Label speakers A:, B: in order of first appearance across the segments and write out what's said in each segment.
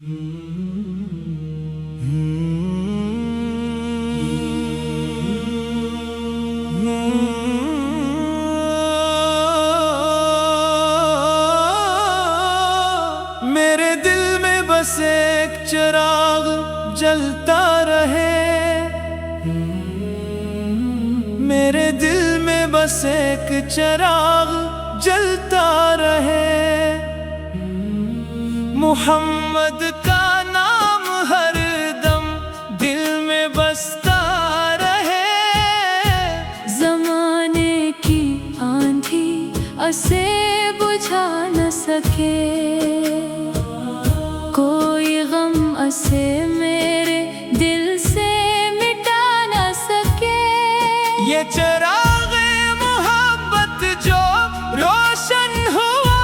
A: میرے دل میں بس ایک چراغ جلتا رہے، میرے دل میں بس ایک چراغ جلتا رہے، محمد کا نام ہر دم دل میں بستا رہے،
B: زمانے کی آندھی اسے بجھا نہ سکے، کوئی غم اسے میرے دل سے مٹا نہ سکے،
A: یہ چراغ محبت جو روشن ہوا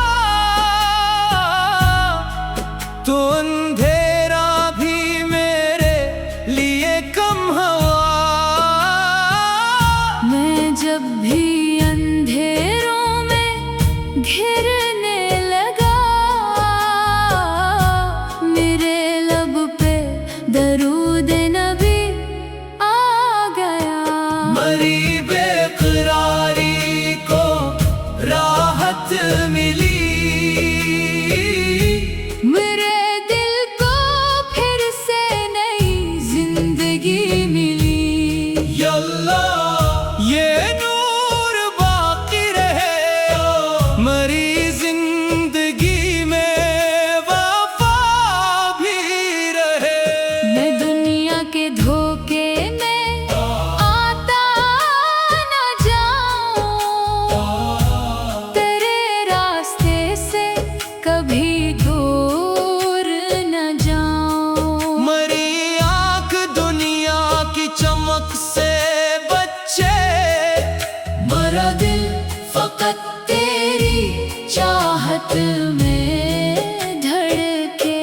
A: تو اندھیرا بھی میرے لیے کم ہوا،
B: میں جب بھی اندھیروں میں گھرنے لگا، میرے لب پہ درود نبی آ گیا،
A: مری بے قراری کو راحت ملی،
B: میرے دل کو پھر سے نئی زندگی ملی،
A: یا اللہ یہ نور باقی رہے، مری زندگی میں وفا بھی رہے،
B: میں دنیا کے دھوکے میں آتا نہ جاؤں، تیرے راستے سے کبھی دور نہ جاؤں،
A: مری آنکھ دنیا کی چمک سے بچے،
B: مرا دل فقط تیری چاہت میں دھڑکے،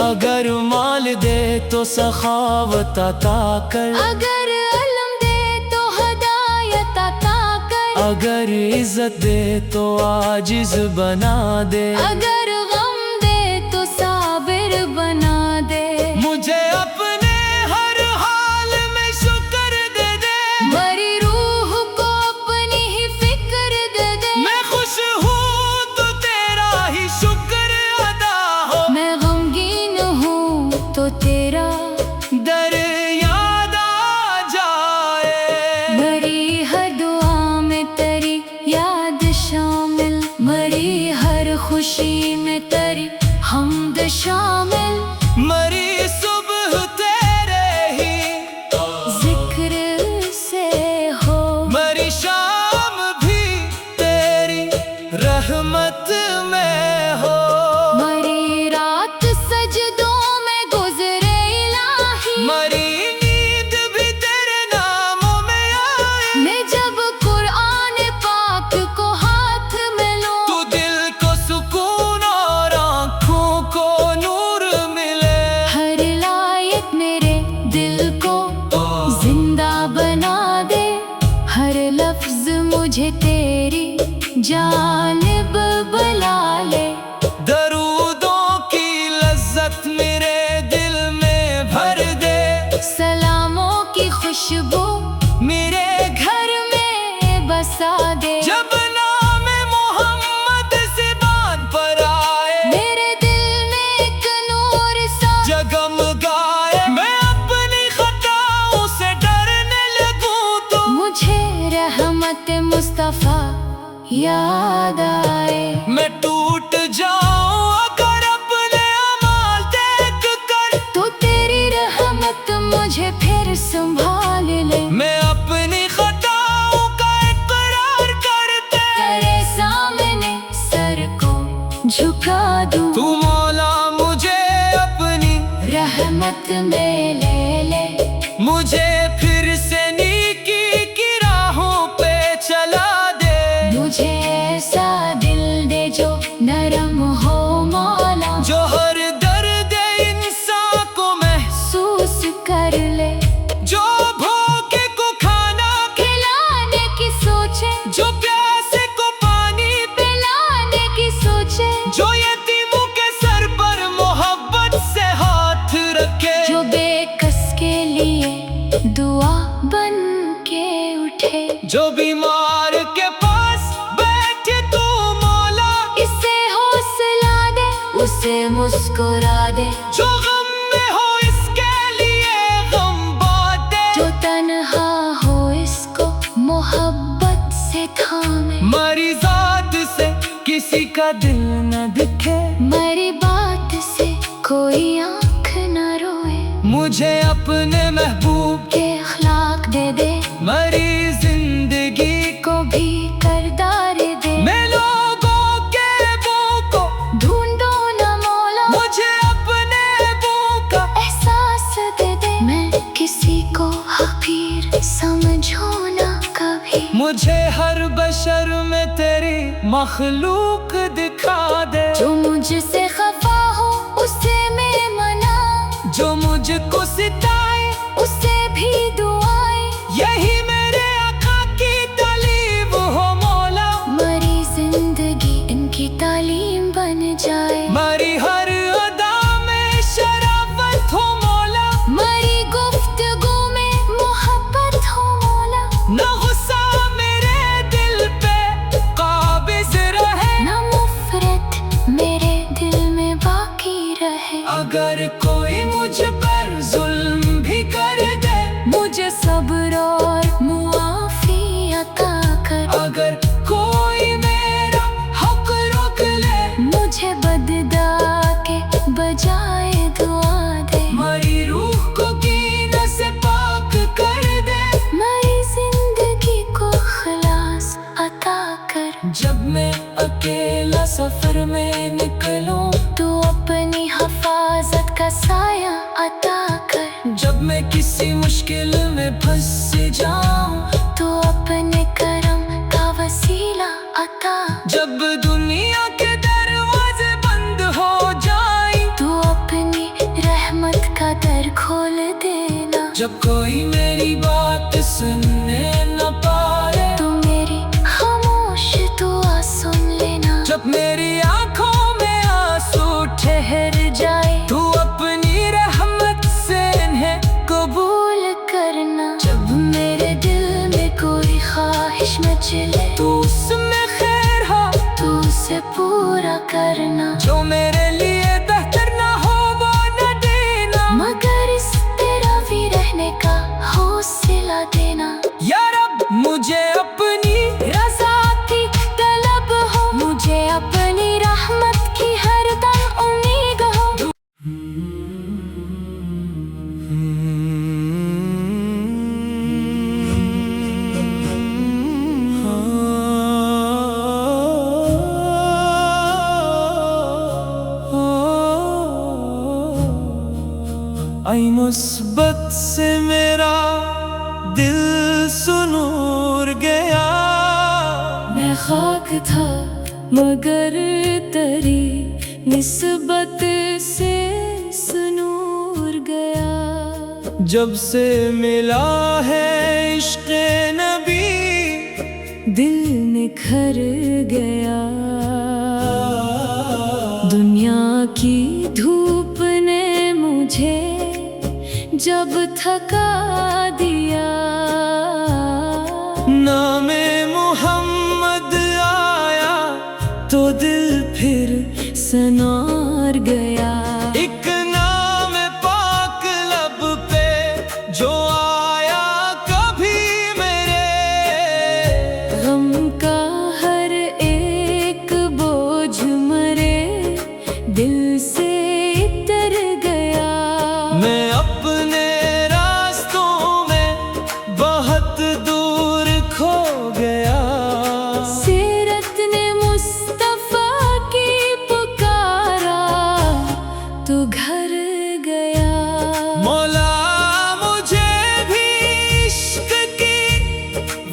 A: اگر مال دے تو سخاوت عطا کر،
B: اگر علم دے تو ہدایت عطا کر،
A: اگر عزت دے تو عاجز بنا دے،
B: اگر غم دے تو صابر بنا دے،
A: مجھے اپنے ہر حال میں شکر دے دے،
B: مری روح کو اپنی ہی فکر دے دے،
A: میں خوش ہوں تو تیرا ہی شکر ادا ہو،
B: میں غمگین ہوں تو تیرا
A: در یاد آ جائے،
B: مری ہر دعا میں تیری یاد شامل، مری ہر خوشی میں تیری حمد شامل،
A: مری صبح تیرے ہی
B: ذکر سے ہو،
A: مری شام بھی تیری رحمت میں ہو،
B: مری رات سجدوں میں گزرے الہی،
A: مری نیند بھی تیرے ناموں میں آئے،
B: میں جب قرآن پاک کو ہاتھ میں لوں،
A: تو دل کو سکون اور آنکھوں کو نور ملے،
B: ہر لائق میرے دل کو زندہ بنا دے، ہر لفظ مجھے تیری جانب بلا لے،
A: درودوں کی لذت میرے دل میں بھر دے،
B: سلاموں کی خوشبو
A: میرے
B: گھر میں بسا دے،
A: جب نام محمد زبان پر آئے،
B: میرے دل میں ایک نور سا
A: جگمگائے، میں اپنی خطاؤں سے ڈرنے لگوں تو
B: مجھے رحمت مصطفیٰ یاد آئے،
A: میں ٹوٹ جاؤں اگر اپنے اعمال دیکھ کر،
B: تو تیری رحمت مجھے پھر سنبھال لے،
A: میں اپنی خطاؤں کا اقرار کرتے
B: تیرے سامنے سر کو جھکا دوں،
A: تو مولا مجھے اپنی
B: رحمت میں لے لے،
A: مجھے پھر سے نیکی کی راہوں پہ چلا دے،
B: مجھے ایسا دل دے جو نرم ہو مولا،
A: جو ہر درد انسان کو
B: محسوس کر لے،
A: جو بھوکے کو کھانا
B: کھلانے کی سوچے،
A: جو پیاسے کو پانی
B: پلانے کی سوچے،
A: جو یتیموں کے سر پر محبت سے जो बीमार के पास बैठे तू मौला,
B: इसे हौसला दे, उसे मुस्कुरा दे,
A: जो गम में हो इसके लिए गम बांटे,
B: जो तन्हा हो इसको मोहब्बत से थामे,
A: मरी जात से किसी का दिल न दिखे,
B: मेरी बात से कोई आँख न रोए,
A: मुझे अपने महबूब
B: के अखलाक दे दे,
A: मरी जिंदगी
B: को भी करदार दे,
A: मैं लोगों के बो को
B: ढूंढो न मौला,
A: मुझे अपने बो का
B: एहसास दे दे, मैं किसी को हकीर समझो न कभी,
A: मुझे हर बशर में तेरी मखलूक दिखा दे,
B: जो मुझसे खफा हो उसे मैं मना,
A: जो मुझको सिताए
B: उसे भी दुआएं,
A: यही मेरे आका की तालीम हो मौला,
B: मरी जिंदगी इनकी तालीम बन जाए,
A: मरी हर अदा में शराफत हो मौला,
B: मरी गुफ्तगू में मोहब्बत हो मौला,
A: न गुस्सा मेरे दिल पे काबिज रहे,
B: न मुफरत मेरे दिल में बाकी रहे,
A: अगर कोई मुझ पर जुल्म भी कर दे,
B: मुझे सब्र और मुआफी अता कर,
A: अगर कोई मेरा हक रोक ले,
B: मुझे बददा के बजाय दुआ दे,
A: मरी रूह को कीने से पाक कर दे,
B: मरी जिंदगी को खलास अता कर,
A: जब मैं अकेला सफर में निकलूं,
B: तू अपनी हिफाजत का साया अता कर,
A: जब मैं किसी मुश्किल में फंस जाऊं,
B: तू अपने करम का वसीला अता,
A: जब दुनिया के दरवाजे बंद हो जाएं,
B: तू अपनी रहमत का दर खोल देना,
A: जब कोई मेरी बात सुनने न पाए,
B: तू मेरी खामोश दुआ सुन लेना,
A: जब मेरी आंखों में आंसू ठहर
B: जाए
A: तू अपनी रहमत से इन्हें
B: कबूल करना, जब मेरे दिल में कोई ख्वाहिश मचले,
A: तू उसमें खैर हो,
B: तू उसे पूरा करना,
A: जो मेरे लिए बेहतर ना हो वो न देना,
B: मगर इस तेरा भी रहने का हौसला देना,
A: या रब मुझे अपनी
B: रज़ा की तलब हो, मुझे अपनी रहमत की हरदम उम्मीद हो,
A: आई मुस्बत से मेरा दिल सुनूर गया,
B: मैं खाक था मगर तेरी निस्बत से सुनूर गया,
A: जब से मिला है इश्क़ नबी
B: दिल निखर गया, दुनिया की धूप ने मुझे जब थका दिया,
A: नामे मोहम्मद आया तो दिल फिर
B: सनार गया,
A: एक नाम पाक लब पे जो आया कभी मेरे,
B: गम का हर एक बोझ मरे दिल से इतर गया,
A: मैं अपने रास्तों में बहुत दूर खो गया,
B: सीरत ने मुस्तफा की पुकारा तो घर गया,
A: मौला मुझे भी इश्क की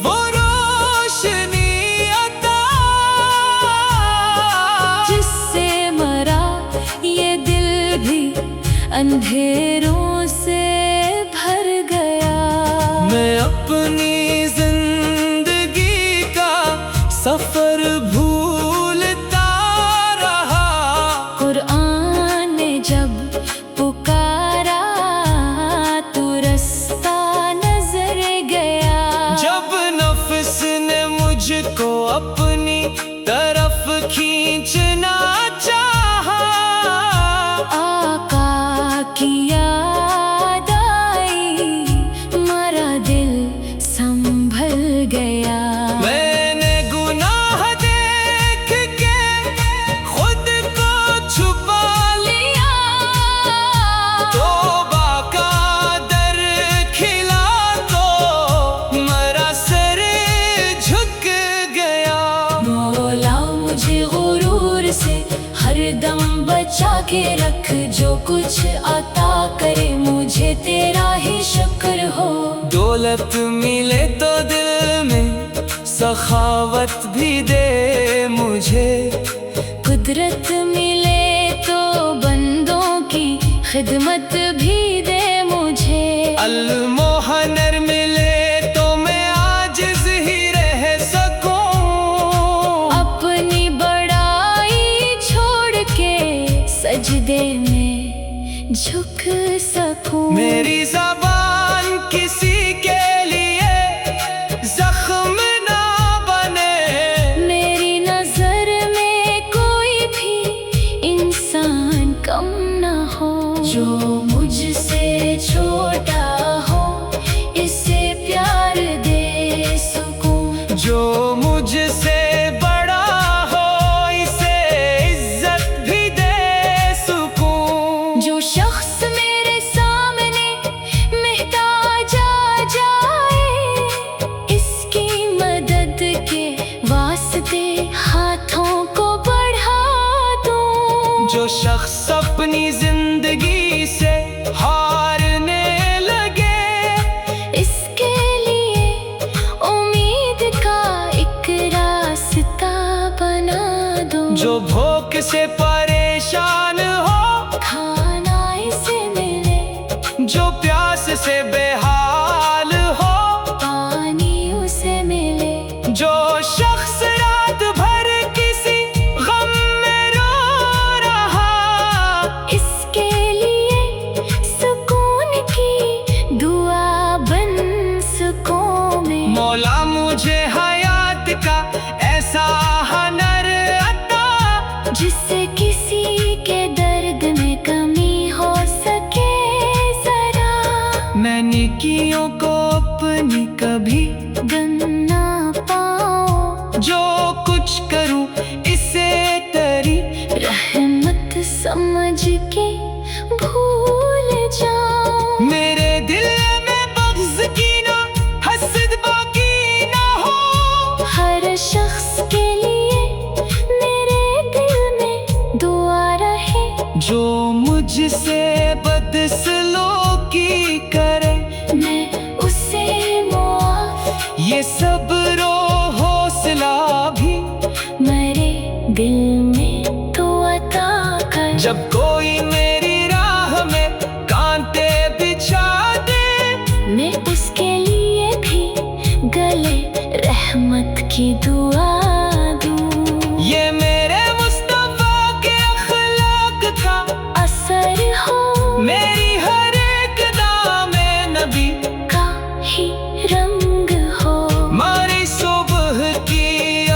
A: वो रोशनी अता,
B: जिससे मरा ये दिल भी अंधेरों से भर गया,
A: मैं अपनी जिंदगी का सफर भूलता रहा,
B: कुरान ने जब पुकारा तो रास्ता नजर गया,
A: जब नफ्स
B: के रख जो कुछ अता करे मुझे तेरा ही शुक्र हो।
A: दौलत मिले तो दिल में सखावत भी दे मुझे,
B: कुदरत मिले तो बंदों की खिदमत भी दे मुझे।
A: अल्मोहनर मिले तो मैं आजिज़ ही रह सकूं,
B: अपनी बड़ाई छोड़ के सजदे में झुक सकूं।
A: मेरी ज़बान किसी के लिए जख्म ना बने,
B: मेरी नजर में कोई भी इंसान कम ना हो। जो मुझसे छोटा हो इसे प्यार दे सकूं,
A: जो मुझसे बड़ा हो इसे इज्जत भी दे सकूं।
B: जो शख्स मेरे सामने महताज आ जाए इसकी मदद के वास्ते हाथों को बढ़ा दूं।
A: जो शख्स अपनी जिंदगी से हारने लगे
B: इसके लिए उम्मीद का एक रास्ता बना दूं।
A: जो भूख से परेशान हो
B: खाना इसे मिले,
A: जो प्यास से बेहाल हो
B: पानी उसे मिले।
A: जो शख्स रात भर किसी गम में रो रहा
B: इसके लिए सुकून की दुआ बन सकूं मैं।
A: मौला मुझे हयात का ऐसा हुनर अता
B: जिससे किसी के दर्द में कमी हो सके जरा।
A: मैं नेकियों को अपनी कभी
B: गन ना पाऊं,
A: जो कुछ करूं इसे तेरी
B: रहमत समझ के भूल जाऊं।
A: मेरे दिल में बग़्ज़ कीना हसद बाकी ना हो,
B: हर शख्स के लिए मेरे दिल में दुआ रहे।
A: जो मुझसे बदसलूकी करे
B: मैं उसे मुआफ,
A: ये सब्र और हौसला भी
B: मेरे दिल में तो अता कर।
A: जब कोई मेरी राह में कांटे बिछा दे
B: मैं उसके लिए भी गले रहमत की दुआ दूं।
A: ये मेरे मुस्तफा के अखलाक का
B: असर हो
A: मेरी हर एक दामे नबी
B: का ही रंग हो।
A: मारी सुबह की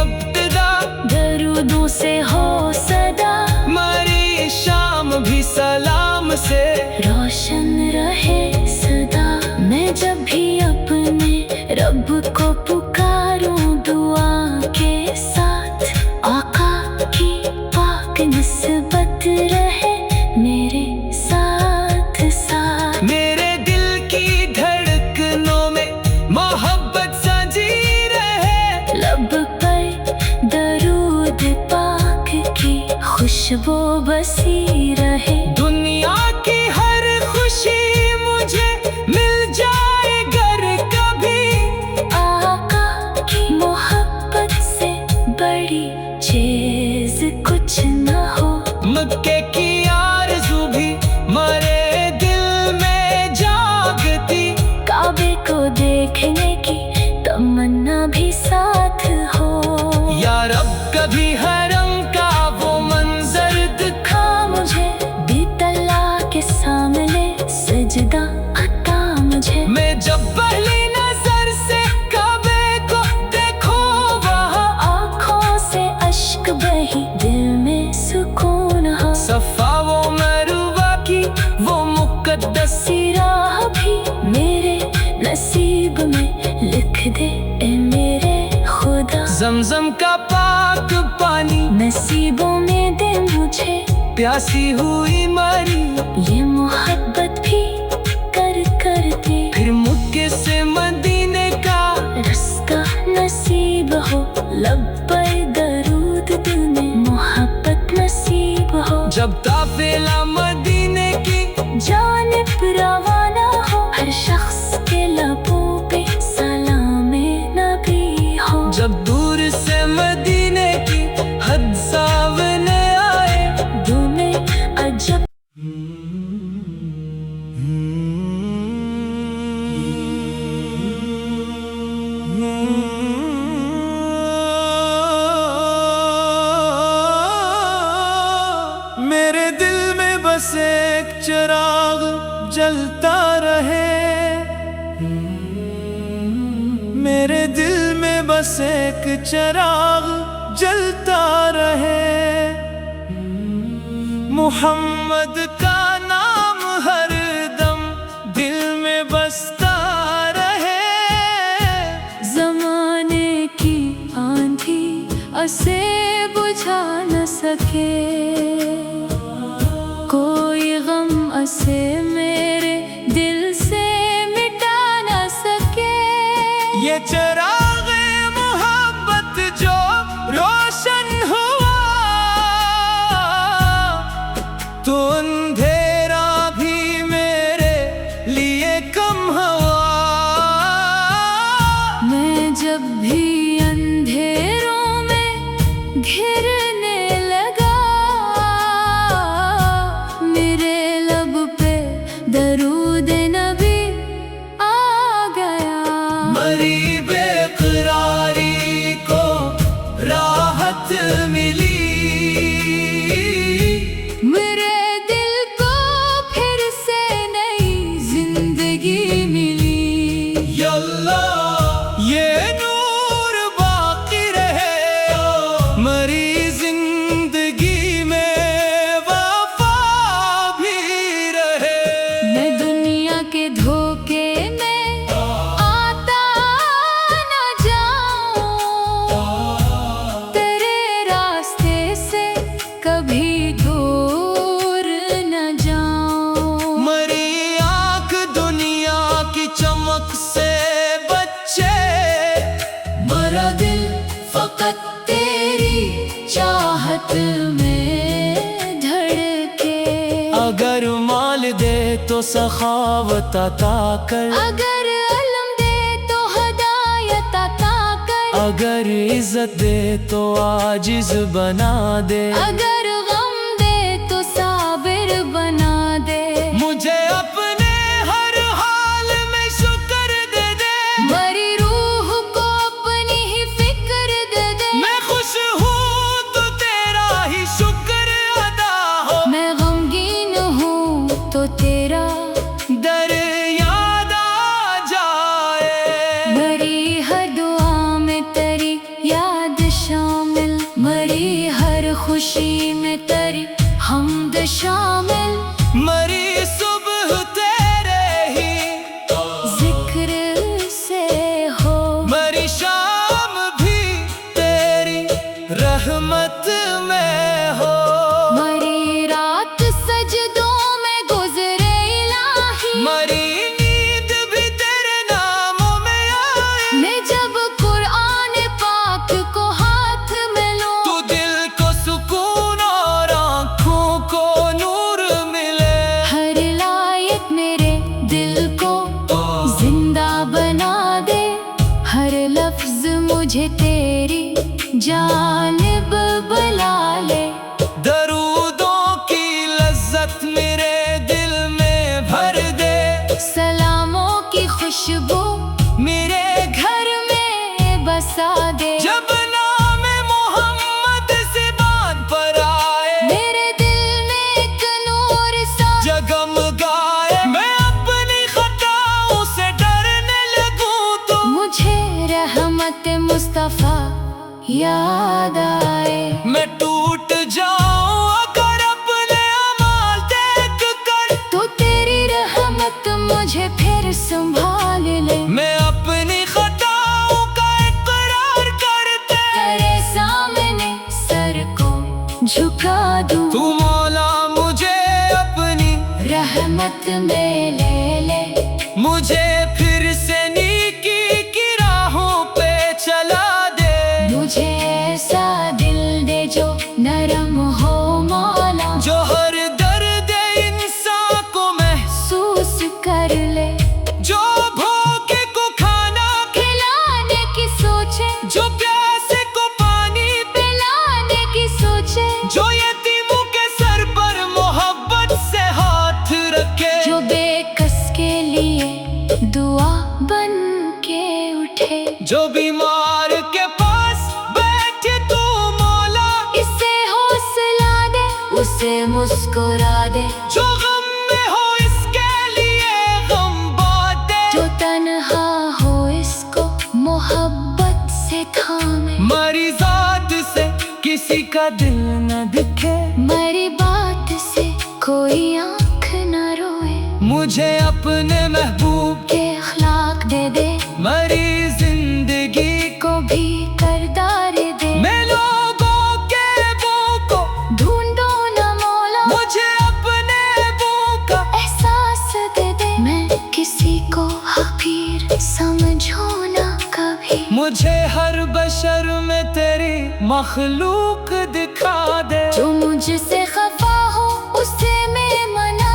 A: इब्तिदा
B: दरूदों से हो सदा,
A: मारी शाम भी सलाम से
B: रोशन रहे सदा। मैं जब भी अपने रब को पुकारूं दुआ के साथ, आका की पाक निस्बत रहे मेरे साथ साथ।
A: मेरे दिल की धड़कनों में मोहब्बत सजी रहे,
B: लब पर दरूद पाक की खुशबू बसी रहे।
A: दुनिया की हर खुशी मुझे मिल जाए गर कभी,
B: आका की मोहब्बत से बड़ी चीज कुछ न हो।
A: मक्के की आरज़ू भी मेरे दिल में जागती,
B: काबे को देखने की तमन्ना भी साथ हो।
A: या रब कभी हरम का वो मंजर दिखा
B: मुझे बीतला के सामने सजदा अता मुझे।
A: मैं जब पहली नजर से काबे को देखूं वहाँ
B: आँखों से अश्क बही दिल में सुकून हो।
A: सफा वो मरवा की वो मुकद्दस
B: राह भी मेरे नसीब में लिख दे ए मेरे खुदा।
A: ज़मज़म का पाक पानी
B: नसीबों में दे मुझे,
A: प्यासी हुई मरी
B: ये मोहब्बत भी कर कर दे।
A: फिर मुक्के से मदीने का
B: रास्ता नसीब हो, लब पर दरूद दिल में मोहब्बत नसीब हो।
A: जब काफिला ایک چراغ جلتا رہے، میرے دل میں بس ایک چراغ جلتا رہے، محمد کا نام ہر دم دل میں بستا رہے،
B: زمانے کی آندھی اسے بجھا نہ سکے، کوئی غم اسے میرے دل سے مٹا نہ سکے،
A: یہ چراغ محبت جو روشن ہوا تو اندھیرا بھی میرے لیے کم ہوا،
B: میں جب بھی اندھیروں میں گھرنے لگا، میرے لب پہ درود نبی آ گیا،
A: مری بے قراری کو راحت ملی،
B: میرے دل کو پھر سے نئی زندگی ملی،
A: یا اللہ یہ نور باقی رہے، مری زندگی میں وفا بھی رہے،
B: میں دنیا کے دھوکے میں آتا نہ جاؤں، تیرے راستے سے کبھی دور نہ جاؤں،
A: مری آنکھ دنیا کی چمک سے بچے،
B: مرا دل فقط تیری چاہت میں دھڑکے،
A: اگر مال دے تو سخاوت عطا کر،
B: اگر علم دے تو ہدایت عطا کر،
A: اگر عزت دے تو عاجز بنا دے،
B: اگر غم دے تو صابر بنا دے،
A: مجھے اپنے ہر حال میں شکر دے دے،
B: مری روح کو اپنی ہی فکر دے دے،
A: میں خوش ہوں تو تیرا ہی شکر ادا ہو،
B: میں غمگین ہوں تو تیرا
A: در یاد آ جائے،
B: مری ہر دعا میں تیری یاد شامل، مری ہر خوشی میں تیری حمد شامل،
A: مری صبح تیرے ہی
B: ذکر سے ہو،
A: مری شام بھی تیری رحمت میں ہو،
B: مری رات سجدوں میں گزرے الہی،
A: مری نیند بھی تیرے ناموں میں آئے،
B: میں جب قرآن پاک کو ہاتھ میں لوں،
A: تو دل کو سکون اور آنکھوں کو نور ملے،
B: ہر لائق میرے دل کو زندہ بنا دے، ہر لفظ مجھے تیری جانب بلا لے،
A: درودوں کی لذت میرے دل میں بھر دے،
B: سلاموں کی خوشبو
A: میرے
B: گھر میں بسا دے،
A: جب نام محمد زبان پر آئے،
B: میرے دل میں ایک نور سا
A: جگمگائے، میں اپنی خطاؤں سے ڈرنے لگوں تو
B: مجھے رحمت مصطفیٰ یاد آئے،
A: میں ٹوٹ جاؤں اگر اپنے اعمال دیکھ کر،
B: تو تیری رحمت مجھے پھر سنبھال لے،
A: میں اپنی خطاؤں کا اقرار کرتے
B: تیرے سامنے سر کو جھکا دوں،
A: تو مولا مجھے اپنی
B: رحمت میں لے لے،
A: مجھے پھر سے نیکی کی راہوں پہ چلا دے،
B: مجھے ایسا دل دے جو نرم ہو مولا،
A: جو ہر درد انسان کو
B: محسوس کر لے،
A: جو بھوکے کو کھانا
B: کھلانے کی سوچے،
A: جو پیاسے کو پانی
B: پلانے کی سوچے،
A: جو یتیموں کے سر پر محبت سے ہاتھ رکھے،
B: جو بے کس کے لیے دعا بن کے اٹھے،
A: جو بیمار کے پاس بیٹھے تو مولا
B: اسے حوصلہ دے، اسے مسکرا دے،
A: جو غم का दिल न दिखे,
B: मेरी बात से कोई आँख न रोए,
A: मुझे अपने महबूब
B: के अखलाक दे दे,
A: मरी जिंदगी
B: को भी करदार दे।
A: मैं लोगों के बू को
B: ढूंढो न मौला,
A: मुझे अपने बू का
B: एहसास दे दे। मैं किसी को हकीर समझो न कभी,
A: मुझे हर बशर में तेरी मखलूक दिखा दे।
B: जो मुझसे खफा हो उसे मैं मना,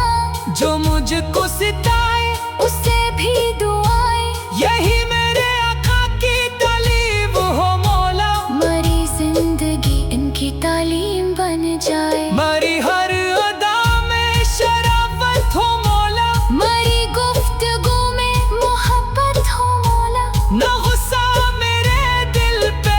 A: जो मुझको सिताए
B: उसे भी दुआएं,
A: यही मेरे आका की तालीम हो मौला।
B: मरी जिंदगी इनकी तालीम बन जाए,
A: मरी हर अदा में शराफत हो मौला,
B: मरी गुफ्तगू में मोहब्बत हो मौला,
A: न गुस्सा मेरे दिल पे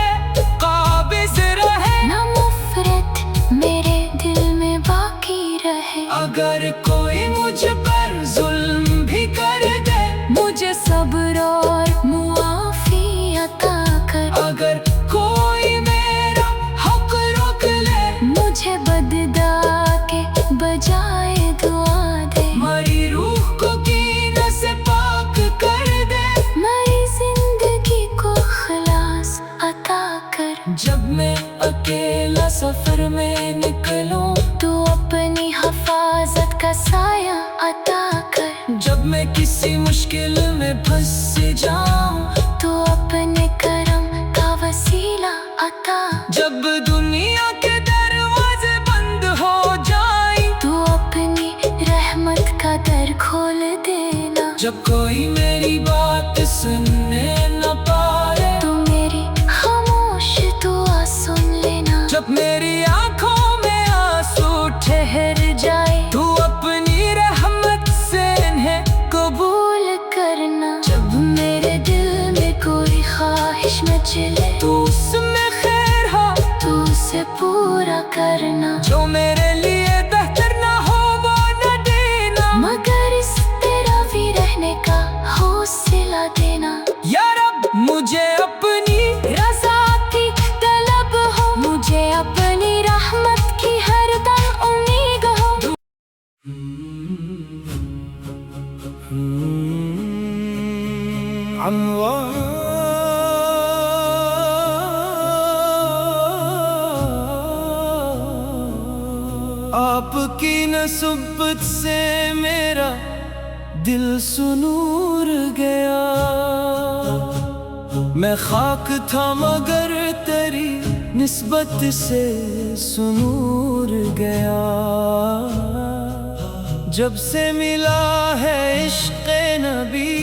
A: काबिज रहे,
B: न मुफरत मेरे दिल में बाकी रहे।
A: अगर कोई मुझ पर जुल्म भी कर दे,
B: मुझे सब्र और मुआफी अता कर,
A: अगर कोई मेरा हक रोक ले,
B: मुझे बददा के बजाय दुआ दे।
A: मरी रूह को कीने से पाक कर दे,
B: मेरी जिंदगी को खलास अता कर।
A: जब मैं अकेला सफर में निकलूं,
B: तू अपनी हिफाजत का साया अता कर,
A: जब मैं किसी मुश्किल में फंस जाऊं,
B: तू अपने करम का वसीला अता।
A: जब दुनिया के दरवाजे बंद हो जाएं,
B: तू अपनी रहमत का दर खोल देना,
A: जब कोई मेरी बात सुनने न पाए,
B: तू मेरी खामोश दुआ सुन लेना,
A: जब मेरी आंखों में आंसू
B: ठहर जाए,
A: तू अपनी रहमत से इन्हें
B: कबूल करना। जब मेरे दिल में कोई ख्वाहिश न चले,
A: तू उसमें खैर हो,
B: तू उसे पूरा करना,
A: जो मेरे लिए बेहतर ना हो वो न देना,
B: मगर इस तेरा भी रहने का हौसला देना।
A: या रब मुझे अपनी
B: रज़ा की तलब हो, मुझे अपनी रहमत की हरदम उम्मीद हो।
A: आपकी नस्बत से मेरा दिल सुनूर गया, मैं खाक था मगर तेरी निस्बत से सुनूर गया। जब से मिला है इश्क़ नबी,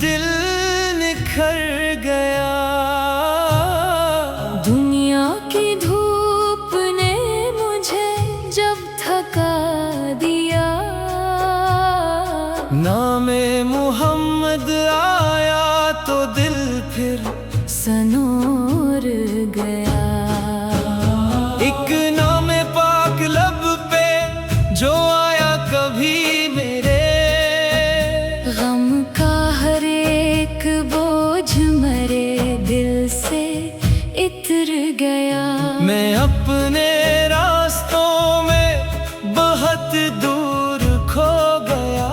A: दिल निखर गया।
B: दुनिया की धूप ने मुझे जब थका दिया,
A: नामे मुहम्मद आया तो दिल फिर
B: सनूर गया।
A: एक नामे पाक लब पे जो आया कभी मेरे,
B: गम का हर एक बोझ मरे दिल से इतर गया।
A: मैं अपने रास्तों में बहुत दूर खो गया।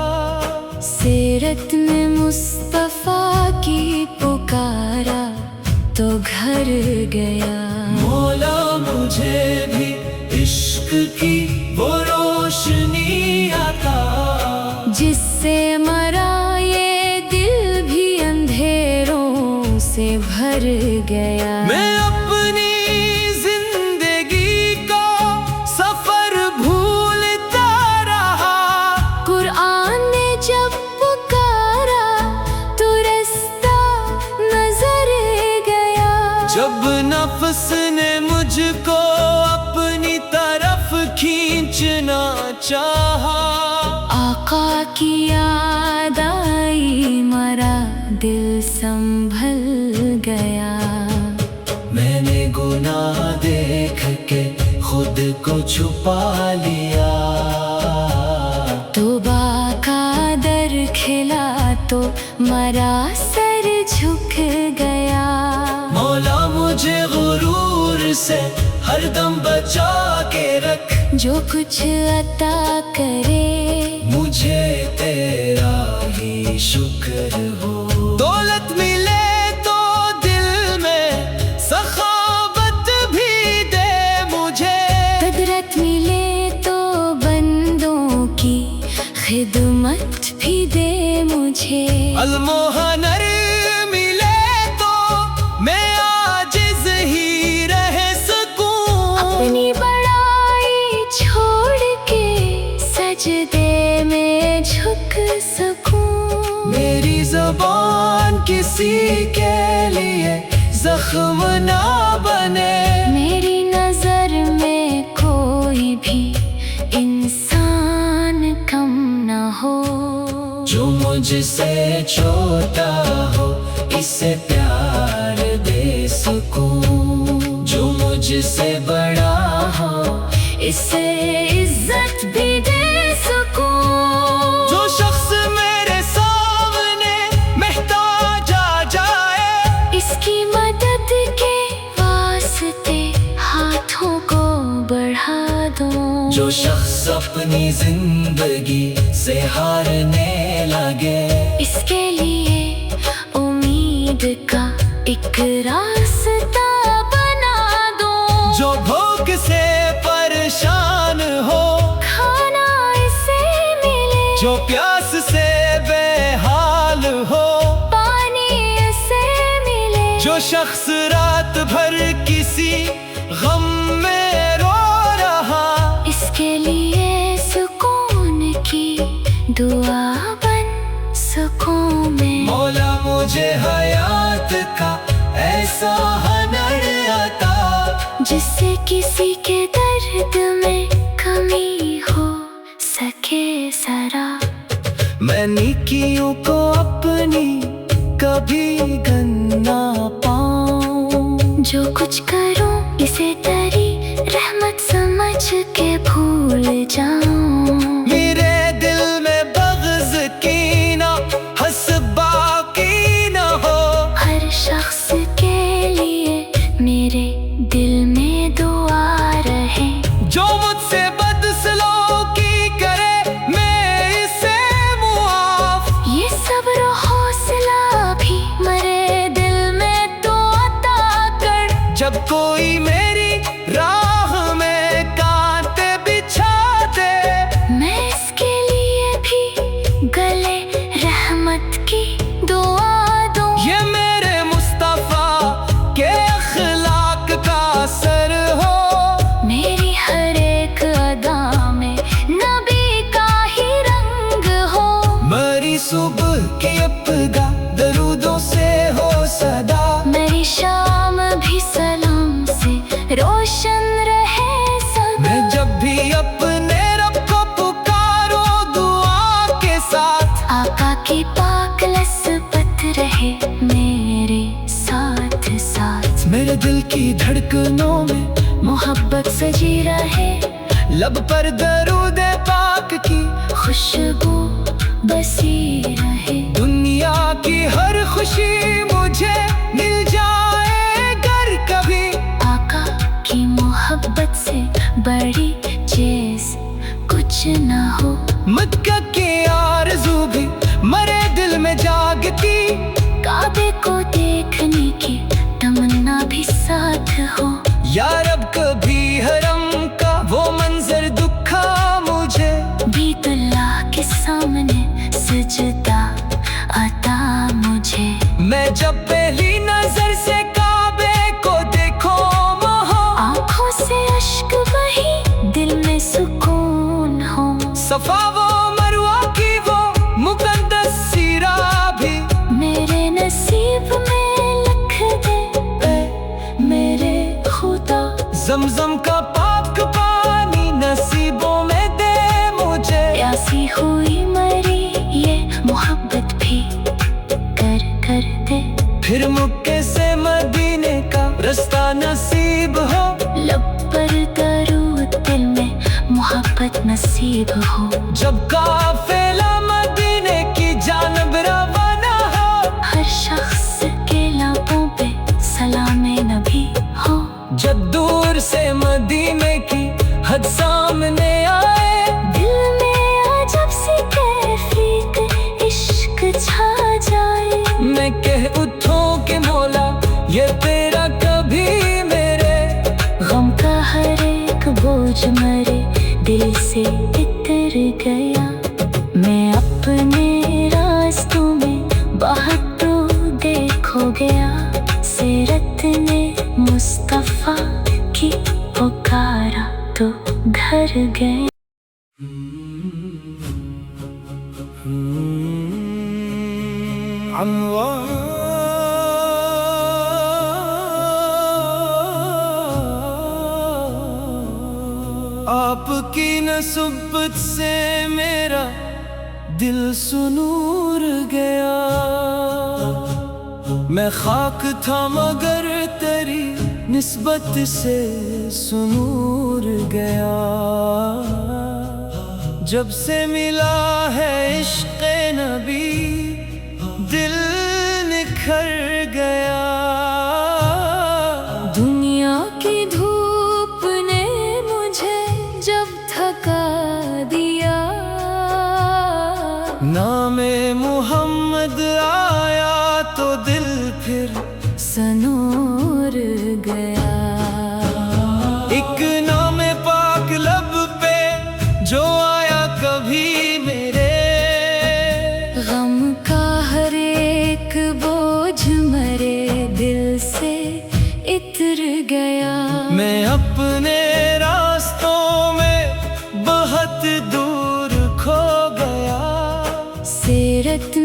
B: सीरत में मुस्तफा की पुकारा तो घर गया।
A: मौला मुझे भी इश्क की वो रोशनी आता,
B: जिससे मरा ये दिल भी अंधेरों से भर गया।
A: मैं अपनी जिंदगी को सफर भूलता रहा।
B: कुरान ने जब पुकारा तो रास्ता नजर गया।
A: जब नफ्स ने मुझको अपनी तरफ खींचना चाहा,
B: आका की याद आई मरा दिल संभल गया।
A: मैंने गुनाह देख के खुद को छुपा लिया।
B: तौबा का दर खिला तो मरा सर झुक गया।
A: मौला मुझे गुरूर से ہر دم بچا کے رکھ،
B: جو کچھ عطا کرے
A: مجھے تیرا ہی شکر ہو۔ دولت ملے تو دل میں سخاوت بھی دے مجھے،
B: قدرت ملے تو بندوں کی خدمت بھی دے مجھے،
A: علم و ہنر ملے تو میں عاجز ہی رہ سکوں،
B: اپنی بڑائی چھوڑ کے سجدے میں جھک سکوں،
A: میری زبان کسی کے لیے زخم نہ بنے،
B: میری نظر میں کوئی بھی انسان کم نہ ہو،
A: جو مجھ سے چھوٹا ہو اسے پیار دے سکوں، جو مجھ سے بڑا ہو
B: اسے عزت بھی دے سکوں،
A: جو شخص میرے سامنے محتاج آ جائے،
B: اس کی مدد کے واسطے ہاتھوں کو بڑھا دوں،
A: جو شخص اپنی زندگی سے ہارنے لگے،
B: اس کے لیے امید کا ایک راستہ بنا دوں،
A: جو بھوک سے پریشان ہو
B: کھانا اسے ملے،
A: جو پیاس سے بے حال ہو
B: پانی اسے ملے،
A: جو شخص رات بھر کسی غم میں رو رہا،
B: اس کے لیے سکون کی دعا بن سکوں میں،
A: مولا مجھے حیات کا ایسا ہنر عطا،
B: جس سے کسی کے درد میں کمی ہو سکے ذرا،
A: میں نیکیوں کو اپنی کبھی گن نہ پاؤں،
B: جو کچھ کروں اسے تیری رحمت سمجھ کے بھول جاؤں،
A: میرے دل میں بغض کینہ حسد باقی نہ ہو،
B: ہر شخص کے لیے میرے دل میں دعا رہے،
A: جو مجھ سے بدسلوکی کرے میں اسے معاف،
B: یہ صبر و حوصلہ بھی مرے دل میں تو عطا کر،
A: جب کوئی میری راہ میں کانٹے بچھا دے،
B: میں اس کے لیے بھی گلے رحمت کی دعا دوں،
A: یہ میرے مصطفیٰ کے اخلاق کا اثر ہو،
B: میری ہر ایک ادا میں نبی کا ہی رنگ ہو،
A: میری صبح کی ابتدا درودوں سے ہو صدا،
B: میری شام بھی سلام سے روشن رہے سدا،
A: میں جب بھی اپنے رب کو پکاروں دعا کے ساتھ،
B: آقا کی پاک نسبت رہے میرے ساتھ ساتھ،
A: میرے دل کی دھڑکنوں میں
B: محبت سجی رہے،
A: لب پر درود پاک کی
B: خوشبو بسی رہے،
A: دنیا کی ہر خوشی مجھے مل جائے گر کبھی،
B: آقا کی محبت سے بڑی چیز کچھ نہ ہو،
A: مکہ کی آرزو بھی مرے دل میں جاگتی،
B: کعبے کو دیکھنے کی تمنا بھی ساتھ ہو،
A: یا رب کبھی حرم کا وہ منظر دکھا مجھے،
B: بیت اللہ کے سامنے سجدہ عطا مجھے،
A: میں جب پہلی نظر سے کعبے کو دیکھوں وہاں،
B: آنکھوں سے اشک بہی دل میں سکون ہو،
A: صفا و مروہ کی وہ مقدس سیرا بھی
B: میرے نصیب میں لکھ دے
A: اے
B: میرے خدا،
A: زمزم کا پاک پانی نصیبوں میں دے مجھے،
B: پیاسی ہوئی مری یہ محبت بھی کر دے،
A: پھر
B: اپنے راستوں میں بہت تو دیکھو گیا، سیرت نے مصطفیٰ کی پکارا تو گھر گئے۔
A: آپ کی نسبت سے میرا دل سنور گیا، میں خاک تھا مگر تیری نسبت سے سنور گیا۔ جب سے ملا ہے عشق نبی دل نکھر گیا۔
B: دنیا کی دھوپ نے مجھے جب تھکا دیا،
A: نام محمد آیا تو دل پھر
B: سنور گیا۔
A: ایک نام پاک لب پہ جو آیا کبھی میرے،
B: غم کا ہر ایک بوجھ مرے دل سے اتر گیا۔
A: میں اپنے راستوں میں بہت دور کھو گیا،
B: سیرت